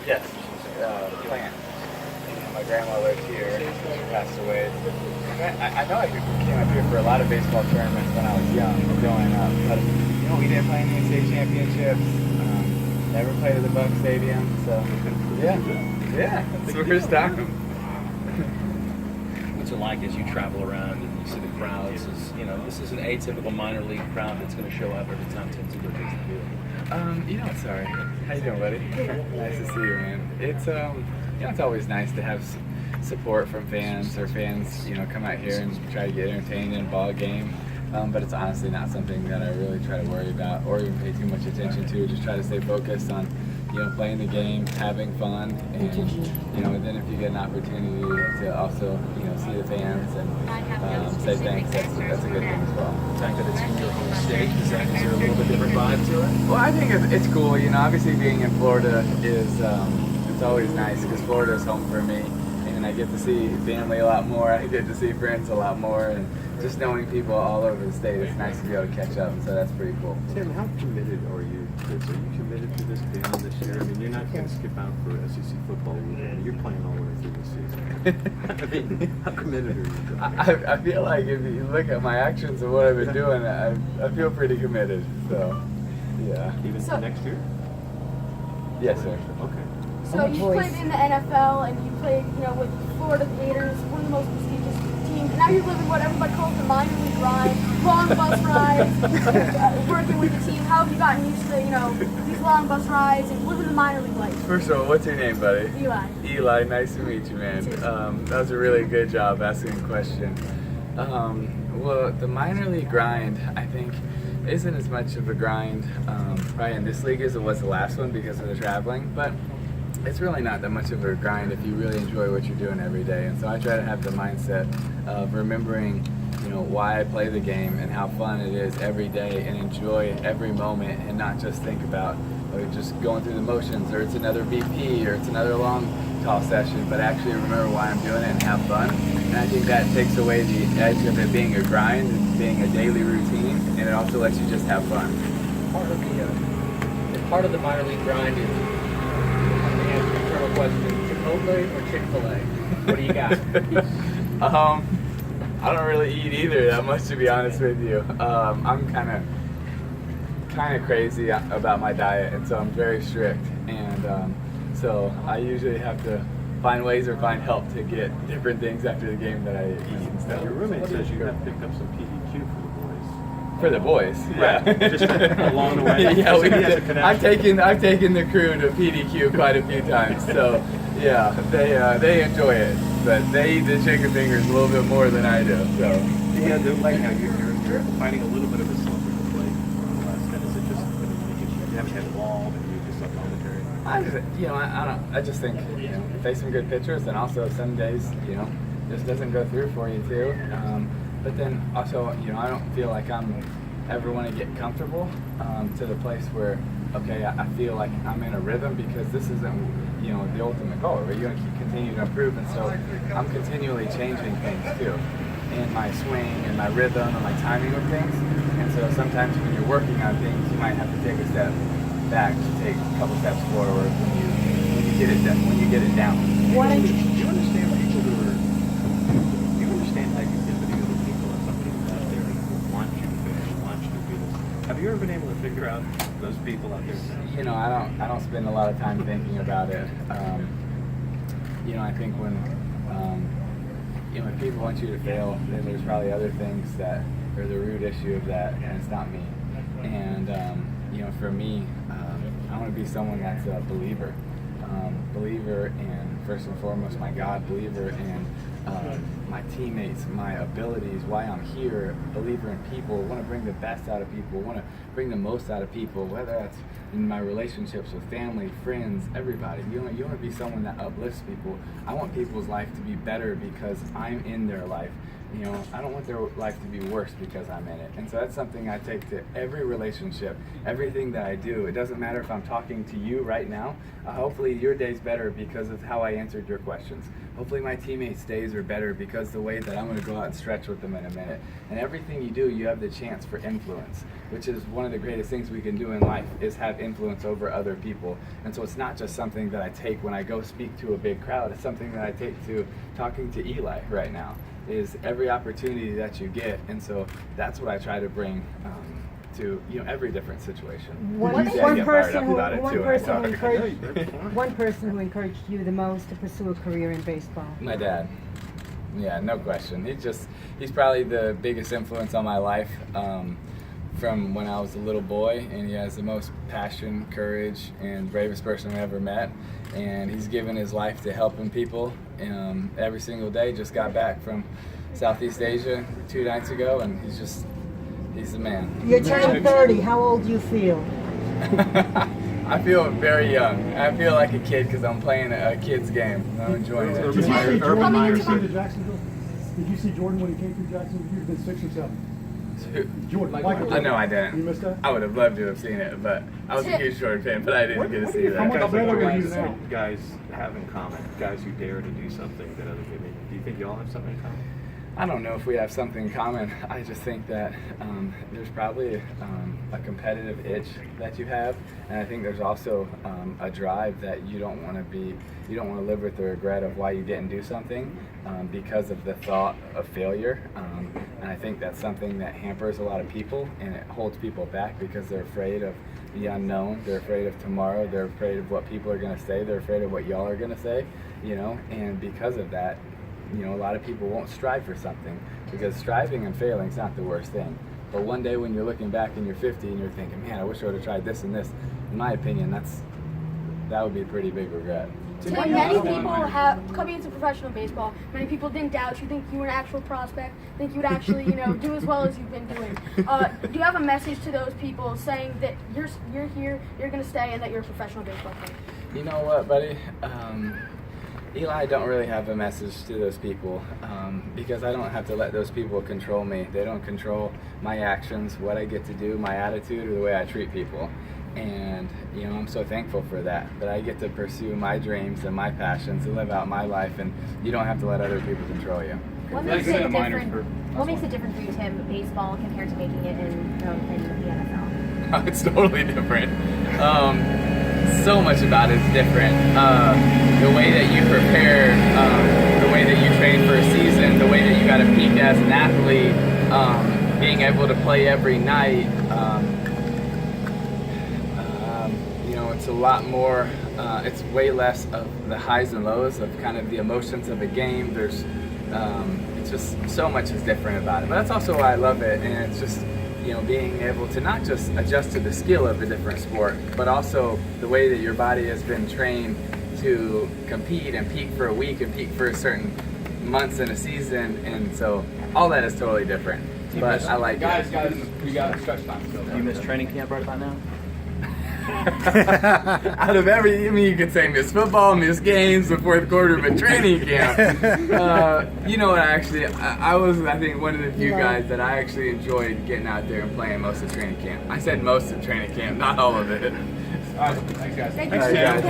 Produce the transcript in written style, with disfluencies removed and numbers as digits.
Yes, plant. My grandma lived here. She passed away. I know I came up here for a lot of baseball tournaments when I was young, growing up. But we didn't play in the state championships. Never played at the Buck Stadium. So yeah, it's the first time. What's it like as you travel around and you see the crowds? This is an atypical minor league crowd that's going to show up every time Tim Tebow takes the field. Sorry. How you doing, buddy? Nice to see you, man. It's it's always nice to have support from fans come out here and try to get entertained in a ball game. But it's honestly not something that I really try to worry about or even pay too much attention to. Just try to stay focused on, playing the game, having fun, and then if you get an opportunity to also, see the fans and say thanks, that's a good thing as well. The fact that it's in your home state, is there a little bit different vibe to it? Well, I think it's cool. Obviously being in Florida is it's always nice because Florida is home for me, and I get to see family a lot more. I get to see friends a lot more, and just knowing people all over the state, it's nice to be able to catch up, and so that's pretty cool. Tim, how committed are you to this? Are you committed to this game this year? I mean, you're not going to skip out for SEC football weekend. You're playing all the way through the season. I mean, how committed are you? I feel like if you look at my actions and what I've been doing, I feel pretty committed. So, yeah. Even for next year? Yes, sir. Okay. So you played in the NFL and you played, with Florida Gators, one of the most prestigious teams. Now you're living what everybody calls the minor league grind, long bus rides, working with the team. How have you gotten used to, these long bus rides and living the minor league life? First of all, what's your name, buddy? Eli. Eli, nice to meet you, man. That was a really good job asking a question. Well, the minor league grind, I think, isn't as much of a grind probably in this league as it was the last one because of the traveling, but it's really not that much of a grind if you really enjoy what you're doing every day. And so I try to have the mindset of remembering, why I play the game and how fun it is every day and enjoy every moment and not just think about just going through the motions or it's another BP or it's another long toss session, but actually remember why I'm doing it and have fun. And I think that takes away the edge of it being a grind and being a daily routine, and it also lets you just have fun. Part of the minor league grind is question, Chipotle or Chick-fil-A? What do you got? I don't really eat either that much, to be honest with you. I'm kind of crazy about my diet, and so I'm very strict, and so I usually have to find ways or find help to get different things after the game that I eat and stuff. Your roommate says you have picked up some PDQ for the boys. For the boys, yeah. Just along the way. Yeah, I've taken the crew to PDQ quite a few times, so yeah, they enjoy it, but they eat the chicken fingers a little bit more than I do. So yeah, like how you're finding a little bit of a slump with the plate. Is it just you haven't had a ball and you're just up monetary? I just think you face some good pitchers, and also some days just doesn't go through for you too. But then also, I don't feel like I'm ever want to get comfortable to the place where, okay, I feel like I'm in a rhythm, because this isn't, the ultimate goal, right? You're going to continue to improve, and so I'm continually changing things too, in my swing and my rhythm and my timing of things. And so sometimes when you're working on things, you might have to take a step back to take a couple steps forward when you get it done, when you get it down. Do you understand people who are? Do you understand negativity of the people and some people out there who want you to finish, want you to do this? Have you ever been able to figure out those people out there? I don't spend a lot of time thinking about it. I think when people want you to fail, then there's probably other things that are the root issue of that, and it's not me. And for me, I want to be someone that's a believer. Believer in, first and foremost, my God, believer in my teammates, my abilities, why I'm here, believer in people, want to bring the best out of people, want to bring the most out of people, whether that's in my relationships with family, friends, everybody. You want to be someone that uplifts people. I want people's life to be better because I'm in their life. I don't want their life to be worse because I'm in it. And so that's something I take to every relationship, everything that I do. It doesn't matter if I'm talking to you right now. Hopefully your day's better because of how I answered your questions. Hopefully my teammate stays opportunities are better because the way that I'm going to go out and stretch with them in a minute. And everything you do, you have the chance for influence, which is one of the greatest things we can do in life, is have influence over other people. And so it's not just something that I take when I go speak to a big crowd. It's something that I take to talking to Eli right now, is every opportunity that you get. And so that's what I try to bring to every different situation. One person who encouraged you the most to pursue a career in baseball. My dad. Yeah, no question. He's probably the biggest influence on my life from when I was a little boy, and he has the most passion, courage, and bravest person I ever met. And he's given his life to helping people every single day. Just got back from Southeast Asia 2 nights ago, and he's the man. You're turning 30. How old do you feel? I feel very young. I feel like a kid because I'm playing a kid's game. I'm enjoying it. Urban Meyer Did you see Jordan when he came through Jacksonville? You've been 6 or 7. Jordan, Michael. No, I didn't. You missed that? I would have loved to have seen it, but I was a huge Jordan fan, but I didn't get to see How much that. better are you now? guys have in common? Guys who dare to do something that other people. Do you think you all have something in common? I don't know if we have something in common. I just think that there's probably a competitive itch that you have, and I think there's also a drive that you don't want to live with the regret of why you didn't do something because of the thought of failure. And I think that's something that hampers a lot of people, and it holds people back because they're afraid of the unknown. They're afraid of tomorrow. They're afraid of what people are going to say. They're afraid of what y'all are going to say, and because of that, a lot of people won't strive for something, because striving and failing is not the worst thing. But one day when you're looking back and you're 50 and you're thinking, man, I wish I would have tried this and this, in my opinion, that would be a pretty big regret. Many people have coming into professional baseball. Many people didn't doubt you, think you were an actual prospect, think you would actually, do as well as you've been doing. Do you have a message to those people saying that you're here, you're going to stay, and that you're a professional baseball player? You know what, buddy? Eli, don't really have a message to those people because I don't have to let those people control me. They don't control my actions, what I get to do, my attitude, or the way I treat people. And, I'm so thankful for that I get to pursue my dreams and my passions and live out my life, and you don't have to let other people control you. What makes it different for you, Tim, baseball compared to making it in the NFL? It's totally different. So much about it's different. The way that you prepare, the way that you train for a season, the way that you got to peak as an athlete, being able to play every night. It's a lot more. It's way less of the highs and lows of kind of the emotions of a game. There's, it's just so much is different about it. But that's also why I love it, and it's just. Being able to not just adjust to the skill of a different sport, but also the way that your body has been trained to compete and peak for a week and peak for a certain months in a season, and so all that is totally different. But I like guys, it. we got stretch time. Do you miss training camp right by now? Out of you could say miss football, miss games, the fourth quarter, but training camp. I was, I think, one of the few guys that I actually enjoyed getting out there and playing most of training camp. I said most of training camp, not all of it. All right, thanks, guys. Thank All right, guys.